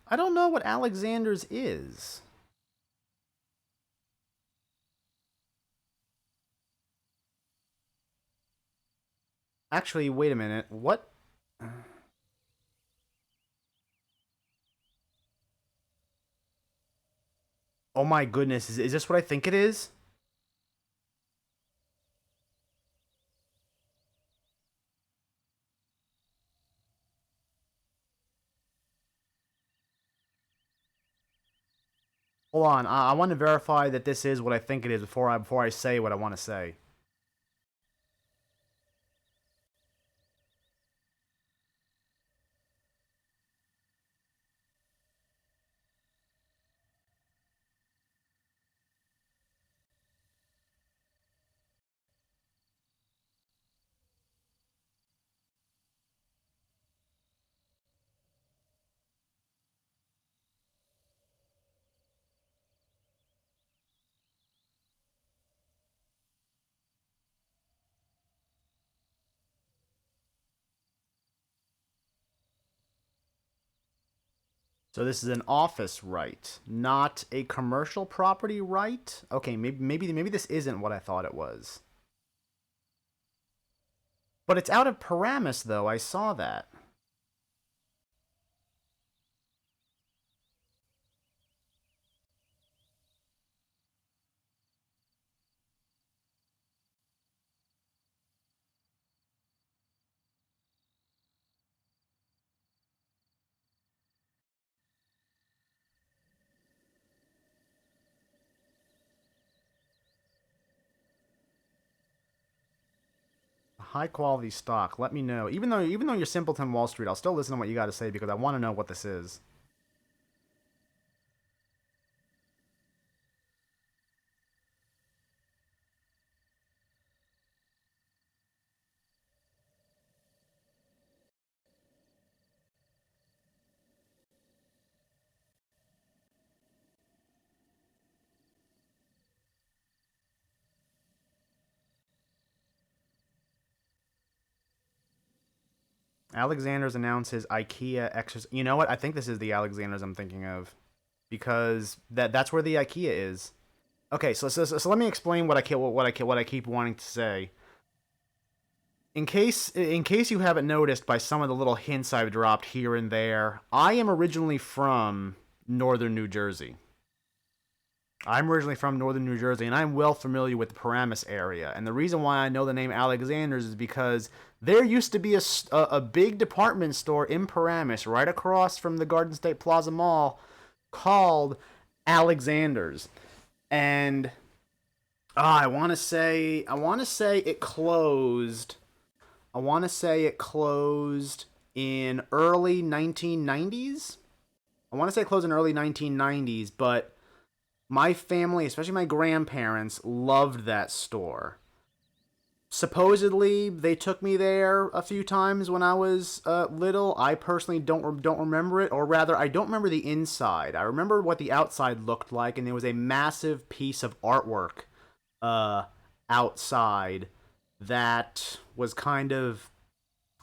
I don't know what Alexander's is. Actually, wait a minute. What? Oh my goodness, is this what I think it is? Hold on, I want to verify that this is what I think it is before I say what I want to say. So this is an office right, not a commercial property right. Okay, maybe this isn't what I thought it was. But it's out of Paramus though. I saw that. High quality stock. Let me know. Even though you're Simpleton Wall Street, I'll still listen to what you got to say because I want to know what this is. Alexander's announces IKEA exercise. You know what? I think this is the Alexander's I'm thinking of because that's where the IKEA is. Okay, so let me explain what I keep wanting to say. In case you haven't noticed by some of the little hints I've dropped here and there, I am originally from northern New Jersey. I'm originally from northern New Jersey, and I'm well familiar with the Paramus area. And the reason why I know the name Alexander's is because there used to be a big department store in Paramus right across from the Garden State Plaza Mall called Alexander's. And I want to say it closed. I want to say it closed in early 1990s. I want to say it closed in early 1990s, but my family, especially my grandparents, loved that store. Supposedly, they took me there a few times when I was little. I personally don't remember it, or rather, I don't remember the inside. I remember what the outside looked like, and there was a massive piece of artwork uh, outside that was kind of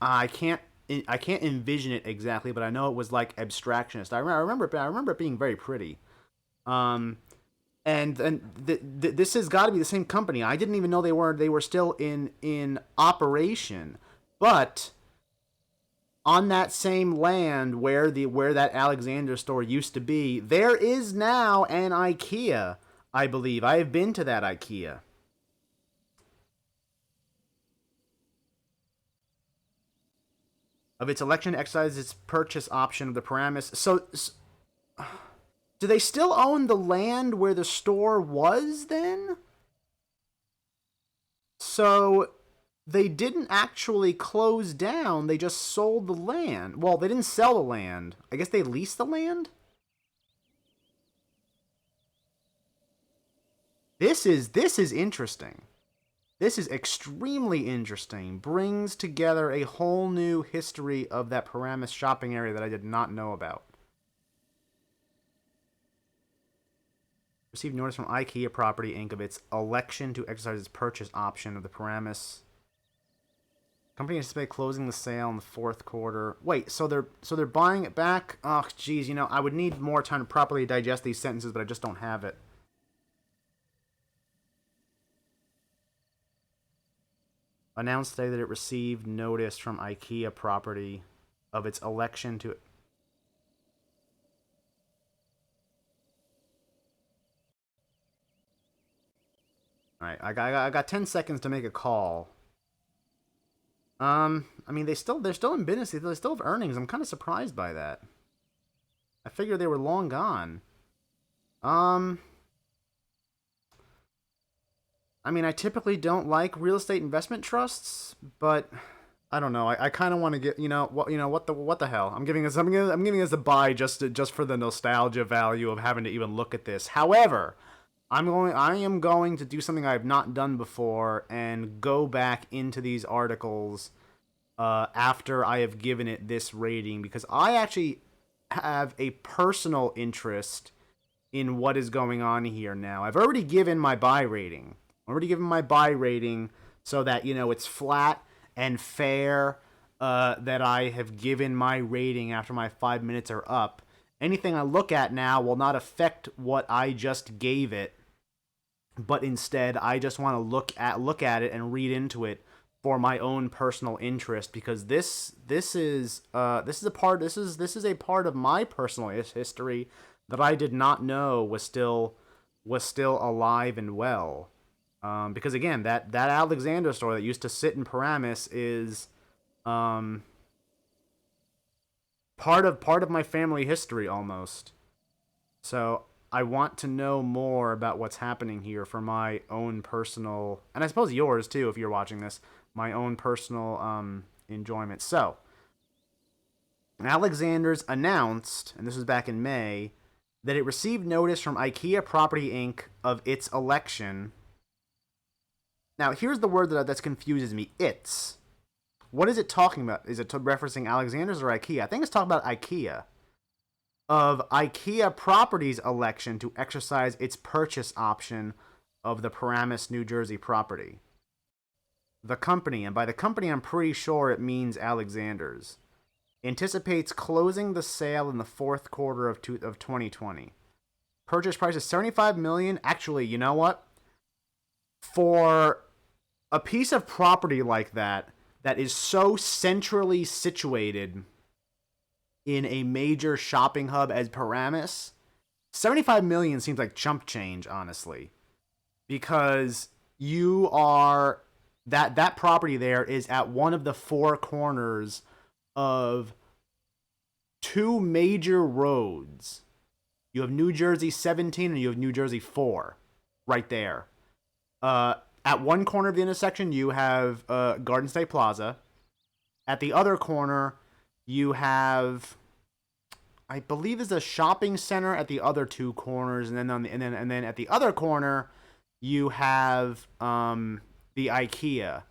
I can't envision it exactly, but I know it was like abstractionist. I remember it being very pretty. Um, and this has got to be the same company. I didn't even know they were still in operation, but on that same land where that Alexander store used to be, there is now an IKEA. I believe I have been to that IKEA. Of its election to exercise its purchase option of the Paramus. So do they still own the land where the store was then? So they didn't actually close down, they just sold the land. Well, they didn't sell the land. I guess they leased the land? This is interesting. This is extremely interesting. Brings together a whole new history of that Paramus shopping area that I did not know about. Received notice from IKEA Property Inc. of its election to exercise its purchase option of the Paramus Company anticipate closing the sale in the fourth quarter. Wait, so they're buying it back? Oh, geez, I would need more time to properly digest these sentences, but I just don't have it. Announced today that it received notice from IKEA property of its election to. All right, I got 10 seconds to make a call. I mean, they're still in business. They still have earnings. I'm kind of surprised by that. I figured they were long gone. Um, I mean, I typically don't like real estate investment trusts, but I don't know. I kind of want to get what the hell. I'm giving this a buy just for the nostalgia value of having to even look at this. However, I am going to do something I have not done before and go back into these articles after I have given it this rating, because I actually have a personal interest in what is going on here now. I've already given my buy rating. So that, it's flat and fair, that I have given my rating after my 5 minutes are up. Anything I look at now will not affect what I just gave it, but instead I just want to look at it and read into it for my own personal interest, because this is a part of my personal history that I did not know was still alive and well. Because again, that Alexander store that used to sit in Paramus is part of my family history almost. So I want to know more about what's happening here for my own personal, and I suppose yours too if you're watching this, my own personal enjoyment. So Alexander's announced, and this was back in May, that it received notice from IKEA Property Inc. of its election. Now, here's the word that confuses me. It's. What is it talking about? Is it referencing Alexander's or IKEA? I think it's talking about IKEA. Of IKEA Properties' election to exercise its purchase option of the Paramus, New Jersey property. The company, and by the company I'm pretty sure it means Alexander's, anticipates closing the sale in the fourth quarter of 2020. Purchase price is $75 million. Actually, you know what? For a piece of property like that is so centrally situated in a major shopping hub as Paramus, $75 million seems like chump change, honestly, because you are that property there is at one of the four corners of two major roads. You have New Jersey 17 and you have New Jersey 4 right there. At one corner of the intersection, you have Garden State Plaza. At the other corner, you have, I believe, there's a shopping center at the other two corners, and then at the other corner, you have the IKEA.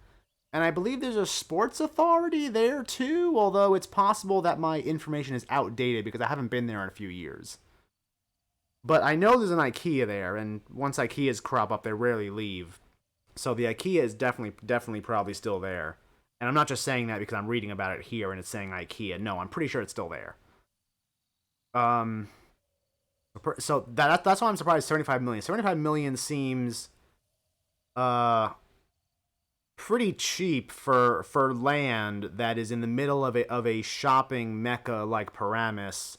And I believe there's a sports authority there too, although it's possible that my information is outdated because I haven't been there in a few years. But I know there's an IKEA there, and once IKEAs crop up, they rarely leave. So the IKEA is definitely probably still there. And I'm not just saying that because I'm reading about it here and it's saying IKEA. No, I'm pretty sure it's still there. So that's why I'm surprised. 75 million. 75 million seems pretty cheap for land that is in the middle of a shopping mecca like Paramus,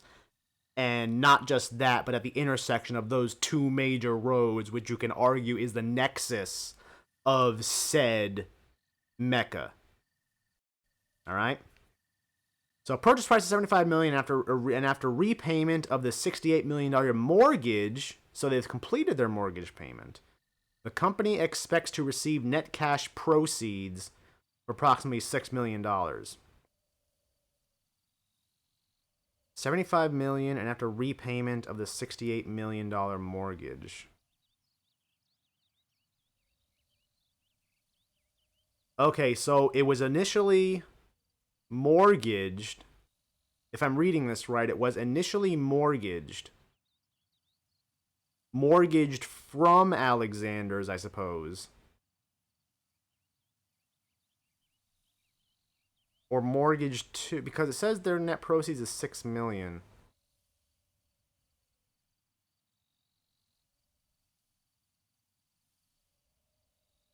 and not just that, but at the intersection of those two major roads, which you can argue is the nexus of said mecca. All right. So purchase price is $75 million after repayment of the $68 million mortgage. So they've completed their mortgage payment. The company expects to receive net cash proceeds of approximately $6 million. $75 million, and after repayment of the $68 million mortgage. Okay, so it was initially mortgaged. If I'm reading this right, it was initially mortgaged from Alexander's, I suppose. or mortgage to, because it says their net proceeds is 6 million.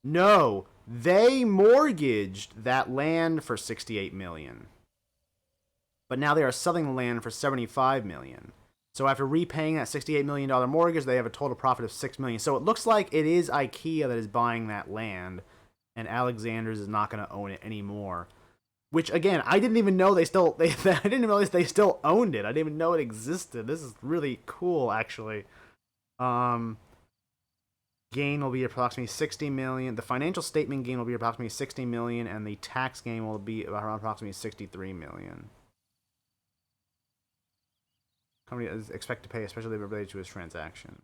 No, they mortgaged that land for 68 million. But now they are selling the land for 75 million. So after repaying that $68 million mortgage, they have a total profit of 6 million. So it looks like it is IKEA that is buying that land, and Alexander's is not going to own it anymore. Which again, I didn't even know they still I didn't even realize they still owned it. I didn't even know it existed. This is really cool, actually. Um, Gain will be approximately 60 million. The financial statement gain will be approximately 60 million, and the tax gain will be around approximately 63 million. Company is expected to pay, especially related to his transaction.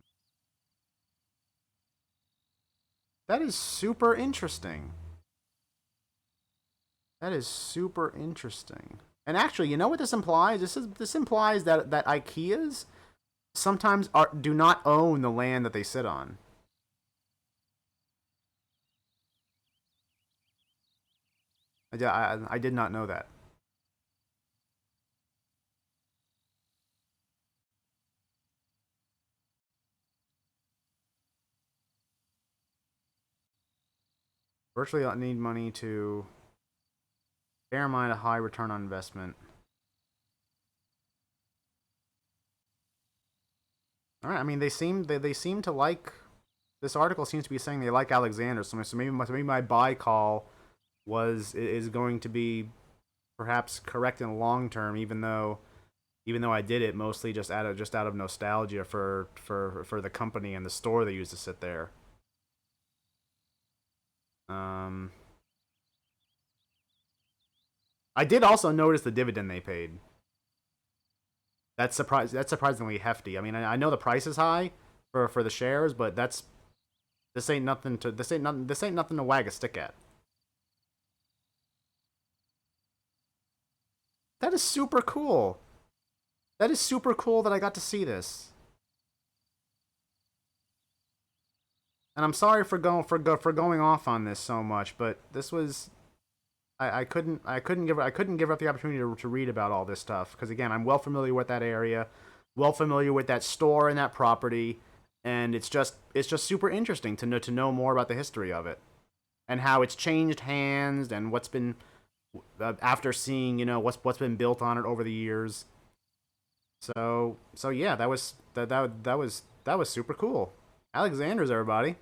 That is super interesting. That is super interesting. And actually, you know what this implies? This implies that IKEAs sometimes do not own the land that they sit on. I did not know that. Virtually don't need money to bear in mind a high return on investment. All right, I mean they seem to like, this article seems to be saying they like Alexander, so maybe my buy call is going to be perhaps correct in the long term, even though I did it mostly just out of nostalgia for the company and the store they used to sit there. Um, I did also notice the dividend they paid. That's surprisingly hefty. I mean, I know the price is high for the shares, but this ain't nothing to wag a stick at. That is super cool. That is super cool that I got to see this. And I'm sorry for going off on this so much, but this was I couldn't give up the opportunity to read about all this stuff, because again, I'm well familiar with that area, well familiar with that store and that property, and it's just super interesting to know more about the history of it and how it's changed hands and what's been, after seeing, what's been built on it over the years. So yeah, that was super cool. Alexander's, everybody.